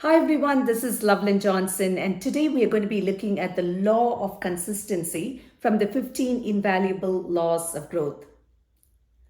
Hi everyone, this is Lovelin Johnson, and today we are going to be looking at the law of consistency from the 15 invaluable laws of growth.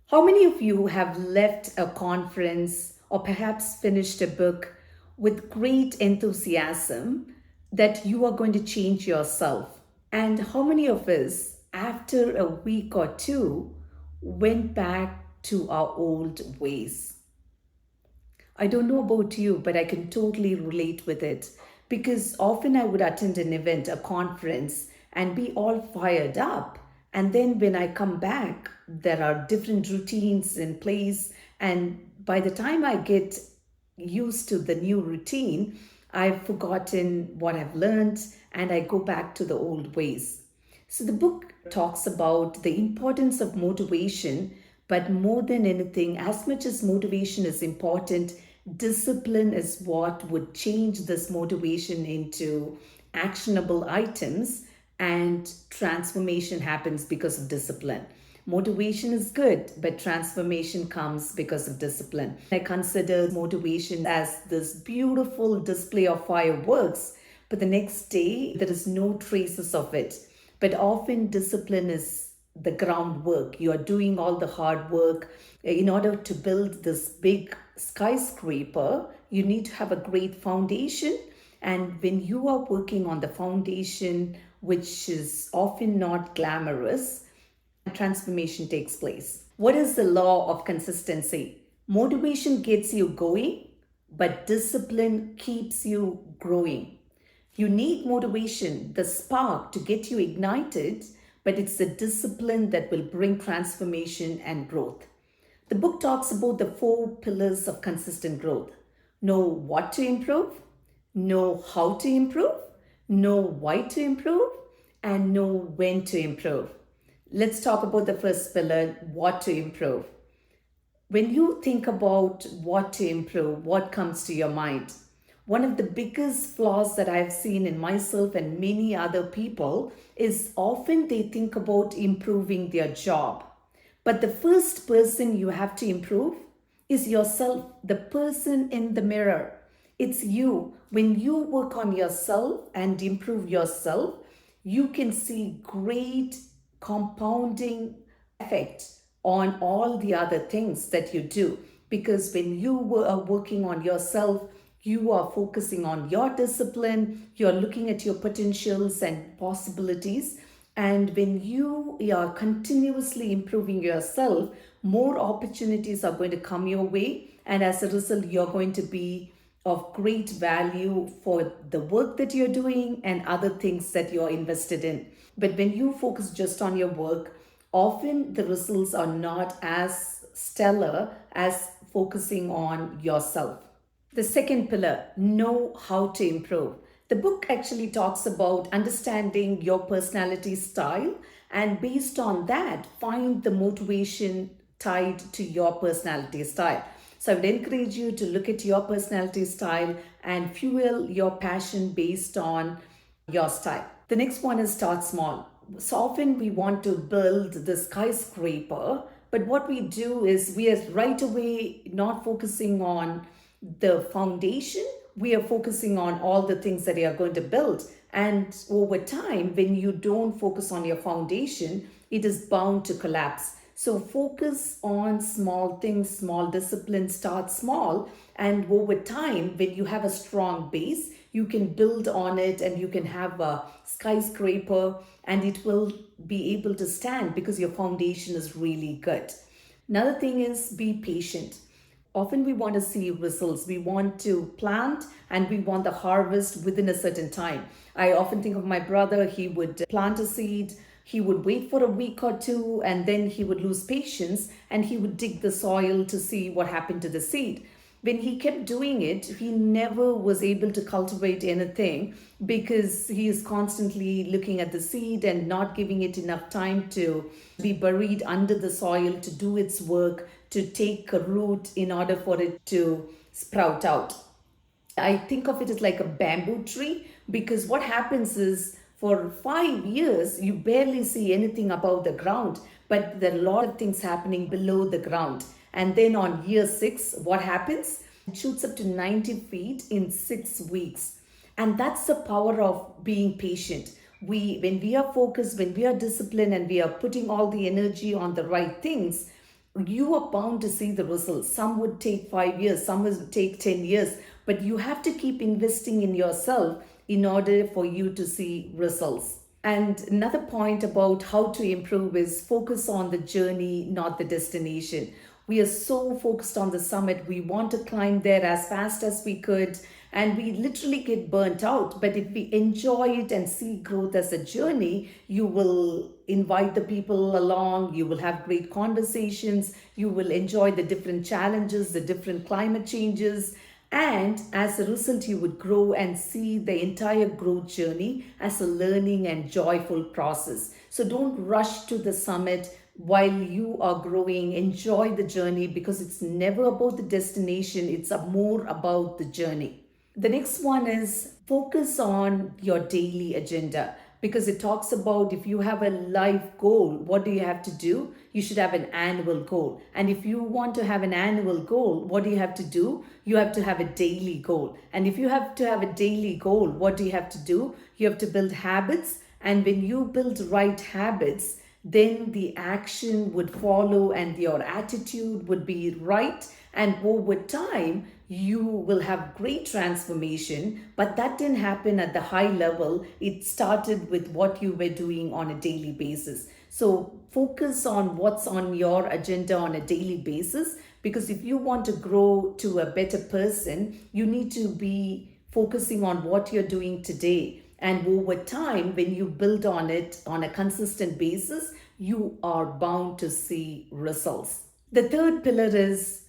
How many of you have left a conference or perhaps finished a book with great enthusiasm that you are going to change yourself? And how many of us, after a week or two, went back to our old ways? I don't know about you, but I can totally relate with it because often I would attend an event, a conference, and be all fired up. And then when I come back, there are different routines in place. And by the time I get used to the new routine, I've forgotten what I've learned and I go back to the old ways. So the book talks about the importance of motivation, but more than anything, as much as motivation is important, discipline is what would change this motivation into actionable items, and transformation happens because of discipline. Motivation is good, but transformation comes because of discipline. I consider motivation as this beautiful display of fireworks, but the next day there is no traces of it. But often, discipline is the groundwork. You are doing all the hard work. In order to build this big skyscraper, you need to have a great foundation. And when you are working on the foundation, which is often not glamorous, transformation takes place. What is the law of consistency? Motivation gets you going, but discipline keeps you growing. You need motivation, the spark to get you ignited, but it's the discipline that will bring transformation and growth. The book talks about the four pillars of consistent growth: know what to improve, know how to improve, know why to improve, and know when to improve. Let's talk about the first pillar, what to improve. When you think about what to improve, what comes to your mind? One of the biggest flaws that I've seen in myself and many other people is often they think about improving their job. But the first person you have to improve is yourself, the person in the mirror. It's you. When you work on yourself and improve yourself, you can see great compounding effect on all the other things that you do. Because when you are working on yourself, you are focusing on your discipline, you're looking at your potentials and possibilities. And when you are continuously improving yourself, more opportunities are going to come your way. And as a result, you're going to be of great value for the work that you're doing and other things that you're invested in. But when you focus just on your work, often the results are not as stellar as focusing on yourself. The second pillar, know how to improve. The book actually talks about understanding your personality style, and based on that, find the motivation tied to your personality style. So I would encourage you to look at your personality style and fuel your passion based on your style. The next one is start small. So often we want to build the skyscraper, but what we do is we are right away not focusing on the foundation. We are focusing on all the things that you are going to build. And over time, when you don't focus on your foundation, it is bound to collapse. So focus on small things, small disciplines, start small. And over time, when you have a strong base, you can build on it and you can have a skyscraper and it will be able to stand because your foundation is really good. Another thing is be patient. Often we want to see results. We want to plant and we want the harvest within a certain time. I often think of my brother. He would plant a seed, he would wait for a week or two, and then he would lose patience and he would dig the soil to see what happened to the seed. When he kept doing it, he never was able to cultivate anything because he is constantly looking at the seed and not giving it enough time to be buried under the soil to do its work, to take a root in order for it to sprout out. I think of it as like a bamboo tree because what happens is for 5 years you barely see anything above the ground, but there are a lot of things happening below the ground. And then on year 6, what happens? It shoots up to 90 feet in 6 weeks. And that's the power of being patient. When we are focused, when we are disciplined, and we are putting all the energy on the right things, you are bound to see the results. Some would take 5 years, some would take 10 years, but you have to keep investing in yourself in order for you to see results. And another point about how to improve is focus on the journey, not the destination. We are so focused on the summit. We want to climb there as fast as we could, and we literally get burnt out. But if we enjoy it and see growth as a journey, you will invite the people along, you will have great conversations, you will enjoy the different challenges, the different climate changes, and as a result, you would grow and see the entire growth journey as a learning and joyful process. So don't rush to the summit while you are growing. Enjoy the journey, because it's never about the destination, it's more about the journey. The next one is focus on your daily agenda, because it talks about if you have a life goal, what do you have to do? You should have an annual goal. And if you want to have an annual goal, what do you have to do? You have to have a daily goal. And if you have to have a daily goal, what do you have to do? You have to build habits. And when you build right habits, then the action would follow and your attitude would be right. And over time, you will have great transformation. But that didn't happen at the high level. It started with what you were doing on a daily basis. So focus on what's on your agenda on a daily basis, because if you want to grow to a better person, you need to be focusing on what you're doing today. And over time, when you build on it on a consistent basis, you are bound to see results. The third pillar is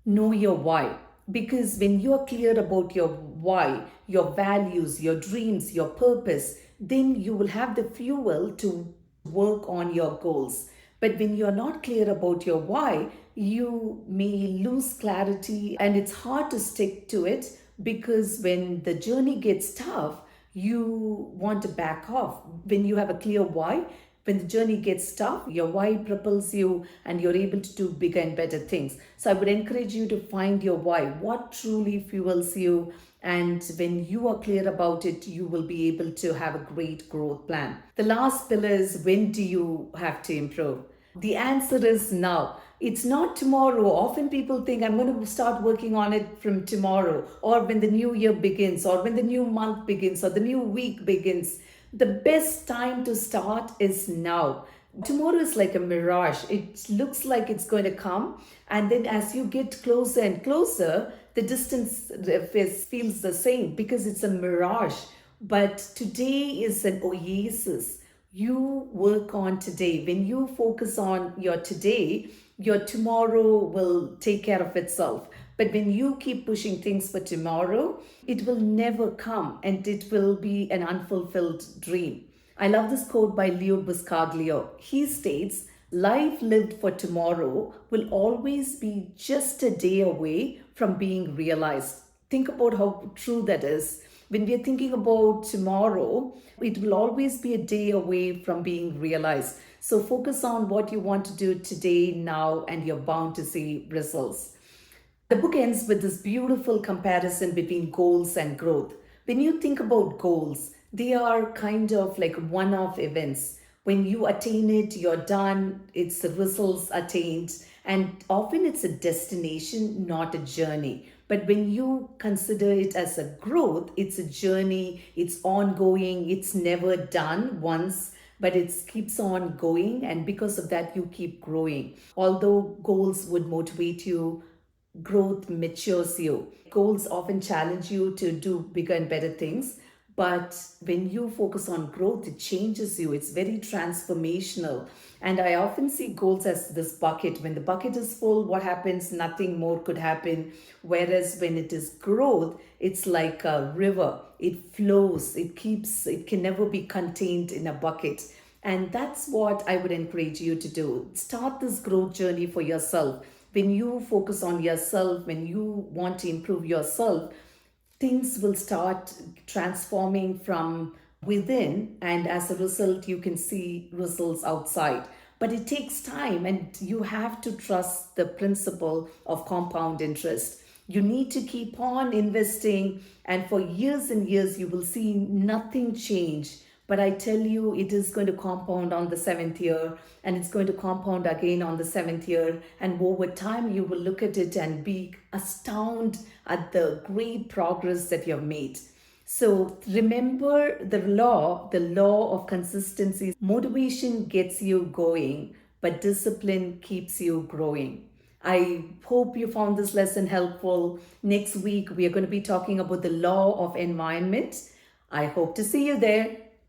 know your why. Because when you're clear about your why, your values, your dreams, your purpose, then you will have the fuel to work on your goals. But when you're not clear about your why, you may lose clarity and it's hard to stick to it, because when the journey gets tough, you want to back off. When you have a clear why, when the journey gets tough, your why propels you and you're able to do bigger and better things. So I would encourage you to find your why, what truly fuels you. And when you are clear about it, you will be able to have a great growth plan. The last pillar is, when do you have to improve? The answer is now. It's not tomorrow. Often people think I'm going to start working on it from tomorrow, or when the new year begins, or when the new month begins, or the new week begins. The best time to start is now. Tomorrow is like a mirage. It looks like it's going to come. And then as you get closer and closer, the distance feels the same, because it's a mirage. But today is an oasis. You work on today. When you focus on your today, your tomorrow will take care of itself. But when you keep pushing things for tomorrow, it will never come and it will be an unfulfilled dream. I love this quote by Leo Buscaglio. He states, life lived for tomorrow will always be just a day away from being realized. Think about how true that is. When we are thinking about tomorrow, it will always be a day away from being realized. So focus on what you want to do today, now, and you're bound to see results. The book ends with this beautiful comparison between goals and growth. When you think about goals, they are kind of like one-off events. When you attain it, you're done, it's the results attained, and often it's a destination, not a journey. But when you consider it as a growth, it's a journey, it's ongoing, it's never done once, but it keeps on going, and because of that, you keep growing. Although goals would motivate you, growth matures you. Goals often challenge you to do bigger and better things. But when you focus on growth, it changes you. It's very transformational. And I often see goals as this bucket. When the bucket is full, what happens? Nothing more could happen. Whereas when it is growth, it's like a river. It flows. It can never be contained in a bucket. And that's what I would encourage you to do. Start this growth journey for yourself. When you focus on yourself, when you want to improve yourself, things will start transforming from within, and as a result, you can see results outside. But it takes time, and you have to trust the principle of compound interest. You need to keep on investing, and for years and years, you will see nothing change. But I tell you, it is going to compound on the seventh year, and it's going to compound again on the seventh year. And over time, you will look at it and be astounded at the great progress that you have made. So remember the law of consistency. Motivation gets you going, but discipline keeps you growing. I hope you found this lesson helpful. Next week, we are going to be talking about the law of environment. I hope to see you there.